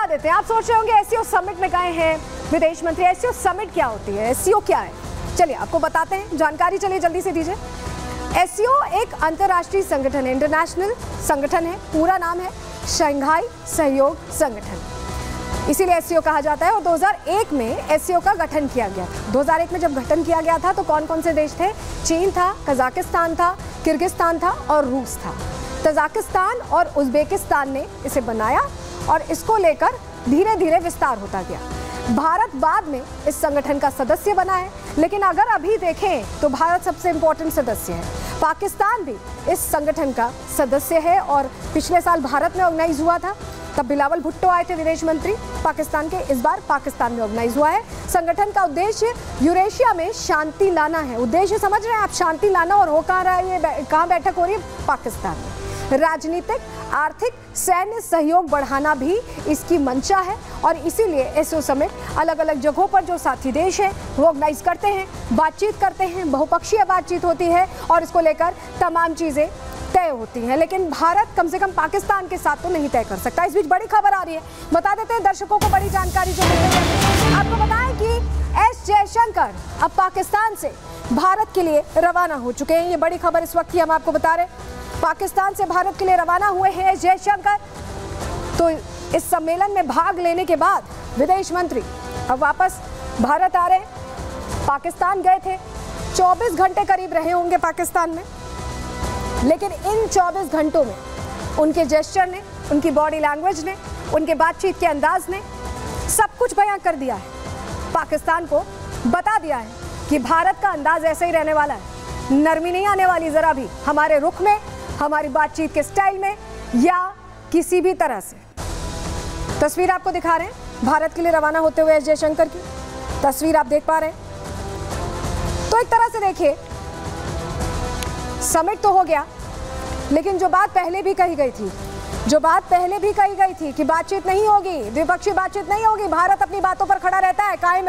देते हैं। आप सोच रहे होंगे एससीओ समिट में गए हैं विदेश मंत्री, एससीओ समिट क्या होती है, एससीओ क्या है? चलिए आपको बताते हैं, जानकारी चलिए जल्दी से दीजिए। एससीओ एक अंतर्राष्ट्रीय संगठन है, इंटरनेशनल संगठन है, पूरा नाम है शंघाई सहयोग संगठन, इसीलिए एससीओ कहा जाता है। और 2001 में एससीओ का गठन किया गया था। 2001 में जब गठन किया गया था तो कौन कौन से देश थे? चीन था, कजाकिस्तान था, किर्गिस्तान था और रूस था। तजाकिस्तान और उज्बेकिस्तान ने इसे बनाया और इसको लेकर धीरे धीरे विस्तार होता गया। भारत बाद में इस संगठन का सदस्य बना है, लेकिन अगर अभी देखें तो भारत सबसे इंपॉर्टेंट सदस्य है। पाकिस्तान भी इस संगठन का सदस्य है और पिछले साल भारत में ऑर्गेनाइज हुआ था, तब बिलावल भुट्टो आए थे विदेश मंत्री पाकिस्तान के। इस बार पाकिस्तान में ऑर्गेनाइज हुआ है। संगठन का उद्देश्य यूरेशिया में शांति लाना है। उद्देश्य समझ रहे हैं आप, शांति लाना। और हो कहाँ रहा है ये, कहाँ बैठक हो रही है? पाकिस्तान में। राजनीतिक, आर्थिक, सैन्य सहयोग बढ़ाना भी इसकी मंशा है और इसीलिए एससीओ समिट अलग अलग जगहों पर जो साथी देश हैं वो ऑर्गेनाइज करते हैं, बातचीत करते हैं, बहुपक्षीय बातचीत होती है और इसको लेकर तमाम चीज़ें तय होती हैं। लेकिन भारत कम से कम पाकिस्तान के साथ तो नहीं तय कर सकता। इस बीच बड़ी खबर आ रही है, बता देते हैं दर्शकों को बड़ी जानकारी जो मिल रही है। आपको बताएं कि एस जयशंकर अब पाकिस्तान से भारत के लिए रवाना हो चुके हैं। ये बड़ी खबर इस वक्त की हम आपको बता रहे हैं। पाकिस्तान से भारत के लिए रवाना हुए हैं एस जयशंकर। तो इस सम्मेलन में भाग लेने के बाद विदेश मंत्री अब वापस भारत आ रहे हैं। पाकिस्तान गए थे, 24 घंटे करीब रहे होंगे पाकिस्तान में, लेकिन इन 24 घंटों में उनके जेस्चर ने, उनकी बॉडी लैंग्वेज ने, उनके बातचीत के अंदाज ने सब कुछ बयां कर दिया है। पाकिस्तान को बता दिया है कि भारत का अंदाज ऐसे ही रहने वाला है, नरमी नहीं आने वाली जरा भी हमारे रुख में, हमारी बातचीत के स्टाइल में या किसी भी तरह से। तस्वीर आपको दिखा रहे हैं भारत के लिए रवाना होते हुए एस जयशंकर की तस्वीर आप देख पा रहे हैं। तो एक तरह से देखिए, समिट तो हो गया, लेकिन जो बात पहले भी कही गई थी कि बातचीत नहीं होगी, द्विपक्षीय बातचीत नहीं होगी, भारत अपनी बातों पर खड़ा रहता है, कायम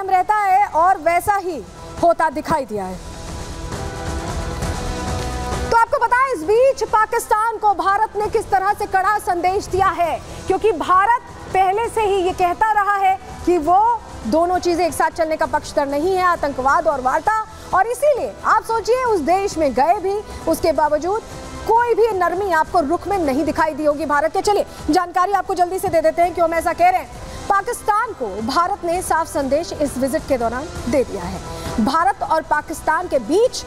रहता है और वैसा ही होता दिखाई दिया है। तो आपको बताएं, इस बीच पाकिस्तान को भारत ने किस तरह से कड़ा संदेश दिया है, क्योंकि भारत पहले से ही ये कहता रहा है कि वो दोनों चीजें एक साथ चलने का पक्षधर नहीं है, आतंकवाद और वार्ता। और इसीलिए आप सोचिए, उस देश में गए भी, उसके बावजूद कोई भी नरमी आपको रुख में नहीं दिखाई दी होगी भारत के। चलिए जानकारी आपको जल्दी से दे देते हैं क्यों हम ऐसा कह रहे हैं। पाकिस्तान को भारत ने साफ संदेश इस विजिट के दौरान दे दिया है। भारत और पाकिस्तान के बीच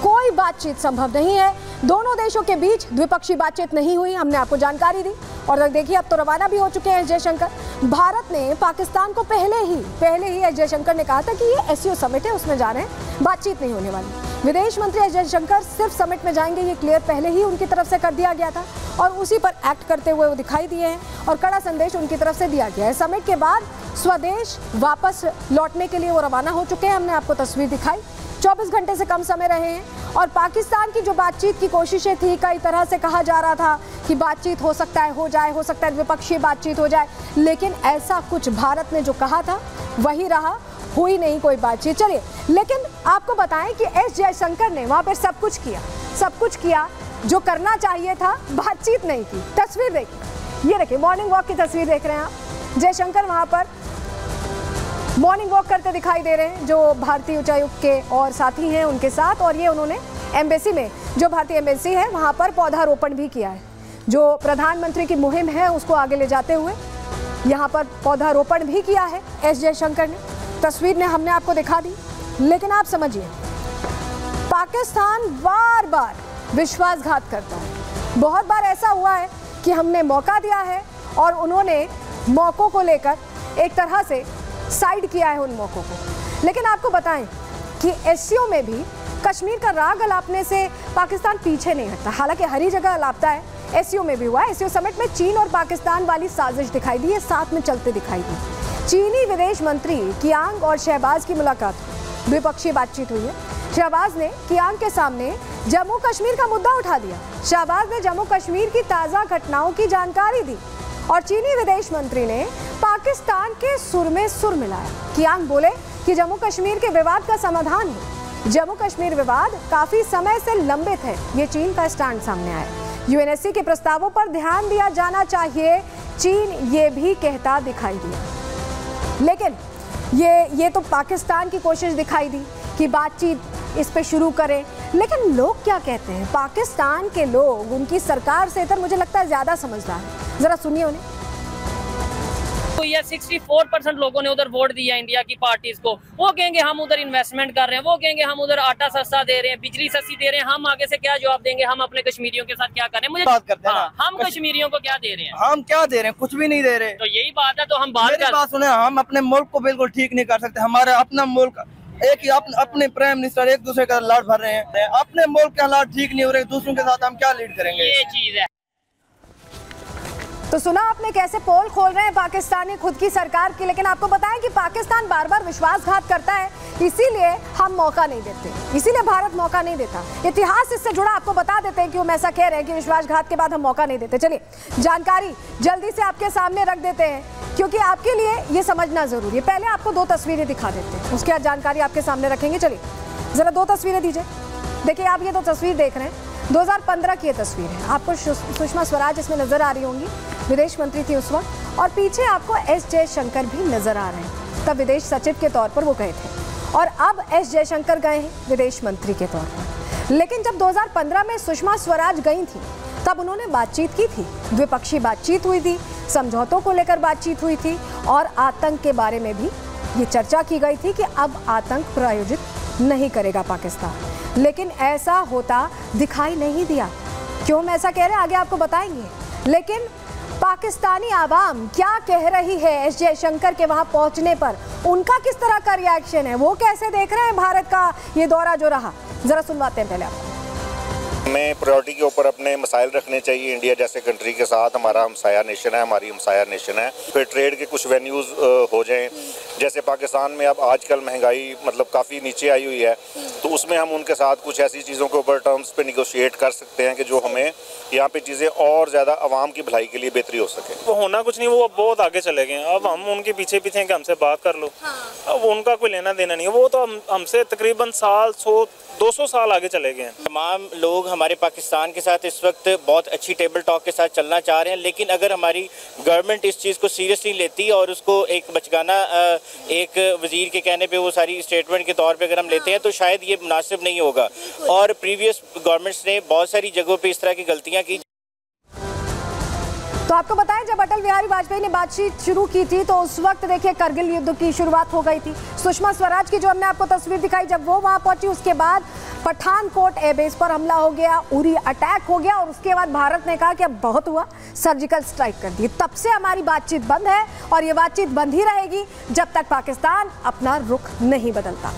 कोई बातचीत संभव नहीं है। दोनों देशों के बीच द्विपक्षीय बातचीत नहीं हुई, हमने आपको जानकारी दी। और देखिए, अब तो रवाना भी हो चुके हैं एस जयशंकर। भारत ने पाकिस्तान को पहले ही एस जयशंकर ने कहा था कि ये एससीओ समिट है, उसमें जा रहे हैं, बातचीत नहीं होने वाली। विदेश मंत्री एस जयशंकर सिर्फ समिट में जाएंगे, ये क्लियर पहले ही उनकी तरफ से कर दिया गया था और उसी पर एक्ट करते हुए वो दिखाई दिए हैं और कड़ा संदेश उनकी तरफ से दिया गया है। समिट के बाद स्वदेश वापस लौटने के लिए वो रवाना हो चुके हैं। हमने आपको तस्वीर दिखाई, 24 घंटे से कम समय रहे हैं। और पाकिस्तान की जो बातचीत की कोशिशें थी, कई तरह से कहा जा रहा था कि बातचीत हो सकता है, हो सकता है द्विपक्षीय बातचीत हो जाए, लेकिन ऐसा कुछ भारत ने जो कहा था वही रहा, हुई नहीं कोई बातचीत। चलिए, लेकिन आपको बताएं कि एस जयशंकर ने वहां पर सब कुछ किया जो करना चाहिए था, बातचीत नहीं की। तस्वीर देखिए, ये देखिए मॉर्निंग वॉक की तस्वीर देख रहे हैं आप। जयशंकर वहां पर मॉर्निंग वॉक करते दिखाई दे रहे हैं, जो भारतीय उच्चायुक्त के और साथी हैं उनके साथ। और ये उन्होंने एम्बेसी में, जो भारतीय एम्बेसी है वहां पर पौधारोपण भी किया है, जो प्रधानमंत्री की मुहिम है उसको आगे ले जाते हुए यहाँ पर पौधारोपण भी किया है एस जयशंकर ने। तस्वीर ने हमने आपको दिखा दी, लेकिन आप समझिए, पाकिस्तान बार बार विश्वासघात करता है। बहुत बार ऐसा हुआ है कि हमने मौका दिया है और उन्होंने मौकों को लेकर एक तरह से साइड किया है उन मौकों को। लेकिन आपको बताएं कि एससीओ में भी कश्मीर का राग अलापने से पाकिस्तान पीछे नहीं हटता, हालांकि हर जगह अलापता है, एससीओ में भी हुआ है। एससीओ समिट में चीन और पाकिस्तान वाली साजिश दिखाई दी है, साथ में चलते दिखाई दी। चीनी विदेश मंत्री कियांग और शहबाज की मुलाकात, द्विपक्षीय बातचीत हुई है। शहबाज ने कियांग के सामने जम्मू कश्मीर का मुद्दा उठा दिया। शहबाज ने जम्मू कश्मीर की ताज़ा घटनाओं की जानकारी दी और चीनी विदेश मंत्री ने पाकिस्तान के सुर में सुर मिलाया। कियांग बोले कि जम्मू कश्मीर के विवाद का समाधान हो। जम्मू कश्मीर विवाद काफी समय से लंबित है, ये चीन का स्टैंड सामने आया। यूएनएससी के प्रस्तावों पर ध्यान दिया जाना चाहिए, चीन ये भी कहता दिखाई दिया। लेकिन ये तो पाकिस्तान की कोशिश दिखाई दी कि बातचीत इस पे शुरू करें, लेकिन लोग क्या कहते हैं? पाकिस्तान के लोग उनकी सरकार से इधर मुझे लगता है ज्यादा समझदार है। जरा सुनिए उन्हें। तो ये 64% लोगों ने उधर वोट दिया इंडिया की पार्टीज को। वो कहेंगे हम उधर इन्वेस्टमेंट कर रहे हैं, वो कहेंगे हम उधर आटा सस्ता दे रहे हैं, बिजली सस्ती दे रहे हैं। हम आगे से क्या जवाब देंगे? हम अपने कश्मीरियों के साथ क्या कर रहे हैं? मुझे बात करते हैं हम कश्मीरियों को क्या दे रहे हैं? हम क्या दे रहे हैं? कुछ भी नहीं दे रहे। तो यही बात है। तो हम बात सुने, हम अपने मुल्क को बिल्कुल ठीक नहीं कर सकते। हमारा अपना मुल्क एक ही अपने प्राइम मिनिस्टर एक दूसरे का लाड भर रहे हैं। अपने मुल्क के हालात ठीक नहीं हो रहे, दूसरों के साथ हम क्या लीड करेंगे? ये चीज है। तो सुना आपने कैसे पोल खोल रहे हैं पाकिस्तानी खुद की सरकार की। लेकिन आपको बताएं कि पाकिस्तान बार बार विश्वासघात करता है, इसीलिए हम मौका नहीं देते, इसीलिए भारत मौका नहीं देता। इतिहास इससे जुड़ा आपको बता देते हैं कि हम ऐसा कह रहे हैं कि विश्वासघात के बाद हम मौका नहीं देते। चलिए जानकारी जल्दी से आपके सामने रख देते हैं, क्योंकि आपके लिए ये समझना जरूरी है। पहले आपको दो तस्वीरें दिखा देते हैं, उसके बाद जानकारी आपके सामने रखेंगे। चलिए जरा दो तस्वीरें दीजिए। देखिए आप ये दो तस्वीर देख रहे हैं, 2015 की ये तस्वीर है। आपको सुषमा स्वराज इसमें नजर आ रही होंगी, विदेश मंत्री थी उस वक्त। और पीछे आपको एस जयशंकर भी नजर आ रहे हैं, तब विदेश सचिव के तौर पर वो गए थे, और अब एस जयशंकर गए हैं विदेश मंत्री के तौर पर। लेकिन जब 2015 में सुषमा स्वराज गई थी, तब उन्होंने बातचीत की थी, द्विपक्षीय बातचीत हुई थी, समझौतों को लेकर बातचीत हुई थी, और आतंक के बारे में भी ये चर्चा की गई थी कि अब आतंक प्रायोजित नहीं करेगा पाकिस्तान। लेकिन ऐसा होता दिखाई नहीं दिया। क्यों हम ऐसा कह रहे हैं आगे आपको बताएंगे। लेकिन पाकिस्तानी आवाम क्या कह रही है एस जयशंकर के वहां पहुंचने पर, उनका किस तरह का रिएक्शन है, वो कैसे देख रहे हैं भारत का ये दौरा जो रहा, जरा सुनवाते हैं पहले आपको। हमें प्रायोरिटी के ऊपर अपने मसाइल रखने चाहिए। इंडिया जैसे कंट्री के साथ हमारा हमसाया नेशन है, हमारी हमसाया नेशन है। फिर ट्रेड के कुछ वेन्यूज़ हो जाएं, जैसे पाकिस्तान में अब आजकल महंगाई मतलब काफ़ी नीचे आई हुई है, तो उसमें हम उनके साथ कुछ ऐसी चीज़ों के ऊपर टर्म्स पे निगोशिएट कर सकते हैं कि जो हमें यहाँ पे चीज़ें और ज़्यादा आवाम की भलाई के लिए बेहतरी हो सके। वो होना कुछ नहीं, वो अब बहुत आगे चले गए। अब हम उनके पीछे पीछे हैं कि हमसे बात कर लो। अब उनका कोई लेना देना नहीं है। वो तो हमसे तकरीबन 100-200 साल आगे चले गए हैं। तमाम लोग हमारे पाकिस्तान के साथ इस वक्त बहुत अच्छी टेबल टॉक के साथ चलना चाह रहे हैं, लेकिन अगर हमारी गवर्नमेंट इस चीज़ को सीरियसली लेती और उसको एक बचगाना एक वजीर के कहने पे वो सारी स्टेटमेंट के तौर पे अगर हम लेते हैं, तो शायद ये मुनासिब नहीं होगा। और प्रीवियस गवर्नमेंट्स ने बहुत सारी जगहों पे इस तरह की गलतियां की। तो आपको बताएं, जब अटल बिहारी वाजपेयी ने बातचीत शुरू की थी, तो उस वक्त देखिए करगिल युद्ध की शुरुआत हो गई थी। सुषमा स्वराज की जो हमने आपको तस्वीर दिखाई, जब वो वहां पहुंची, उसके बाद पठानकोट एयरबेस पर हमला हो गया, उरी अटैक हो गया, और उसके बाद भारत ने कहा कि अब बहुत हुआ, सर्जिकल स्ट्राइक कर दी। तब से हमारी बातचीत बंद है, और ये बातचीत बंद ही रहेगी जब तक पाकिस्तान अपना रुख नहीं बदलता।